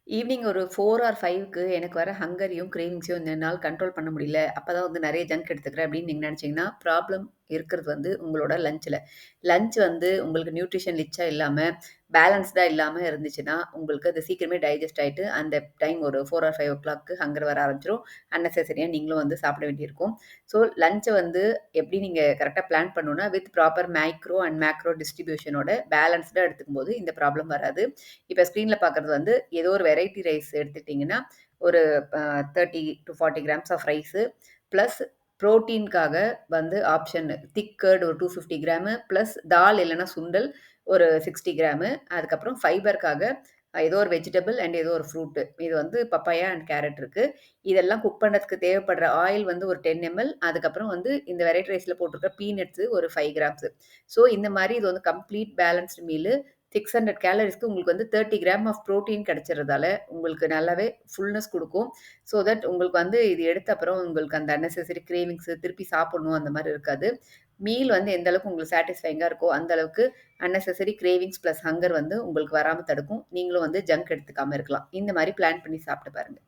Evening ஒரு 4 R 5க்கு எனக்கு வர ஹங்கரையும், கிரேவிங்ஸையும் என்னால கண்ட்ரோல் பண்ண முடியல. அப்பதான் வந்து நெறைய ஜங்க் எடுத்துக்கிறேன் அப்படின்னு நீங்க நெனச்சீங்கன்னா, ப்ராப்ளம் இருக்கிறது வந்து உங்களோட லஞ்ச்ல. லஞ்ச் வந்து உங்களுக்கு நியூட்ரிஷன் ரிச்சா இல்லாம, பேலன்ஸ்டா இல்லாம இருந்துச்சுன்னா, உங்களுக்கு அது சீக்கிரமே டைஜஸ்ட் ஆயிட்டு, அந்த டைம் ஒரு 4 ஆர் 5:00க்கு ஹங்கர் வர ஆரம்பிச்சுரும். அன்னெசசரியா நீங்களும் வந்து சாப்பிட வேண்டியிருக்கும். ஸோ லஞ்ச வந்து எப்படி நீங்க கரெக்ட்டா பிளான் பண்ணணும்னா, with proper micro and macro டிஸ்ட்ரிபியூஷனோட பேலன்ஸ்டா எடுத்துக்கும்போது இந்த ப்ராப்ளம் வராது. இப்ப ஸ்க்ரீன்ல பார்க்குறது வந்து ஏதோ ஒரு வெரைட்டி ரைஸ் எடுத்துக்கிட்டீங்கன்னா, ஒரு 30 to 40 grams of rice plus புரோட்டீன்க்காக வந்து ஆப்ஷன் திக் கர்ட் ஒரு 250 கிராமு பிளஸ் தால் இல்லன்னா சுண்டல் ஒரு 60 கிராமு. அதுக்கப்புறம் ஃபைபர்க்காக ஏதோ ஒரு வெஜிடபிள் அண்ட் ஏதோ ஒரு ஃப்ரூட். இது வந்து பப்பாயா அண்ட் கேரட் இருக்கு. இதெல்லாம் குக் பண்ணதுக்கு தேவைப்படுற ஆயில் வந்து ஒரு 10 எம்எல். அதுக்கப்புறம் வந்து இந்த வெரைட்டி ரைஸ்ல போட்டிருக்க பீனட்ஸ் ஒரு 5 கிராம்ஸ். ஸோ இந்த மாரி இது வந்து கம்ப்ளீட் பேலன்ஸ்டு மீலு. 600 கேலரீஸ்க்கு உங்களுக்கு வந்து 30 கிராம் ஆஃப் புரோட்டீன் கிடைச்சறதால, உங்களுக்கு நல்லாவே ஃபுல்னஸ் குடுக்கும். ஸோ தட் உங்களுக்கு வந்து இது எடுத்த அப்புறம் உங்களுக்கு அந்த அன்னெசசரி கிரேவிங்ஸ் திருப்பி சாப்பிடணும் அந்த மாரி இருக்காது. மீல் வந்து எந்த அளவுக்கு உங்களுக்கு சாட்டிஸ்ஃபையிங்கா இருக்கோ, அந்த அளவுக்கு அன்னெசசரி கிரேவிங்ஸ் பிளஸ் ஹங்கர் வந்து உங்களுக்கு வராம தடுக்கும். நீங்களும் வந்து ஜங்க் எடுத்துக்காம இருக்கலாம். இந்த மாரி பிளான் பண்ணி சாப்பிட்டு பாருங்க.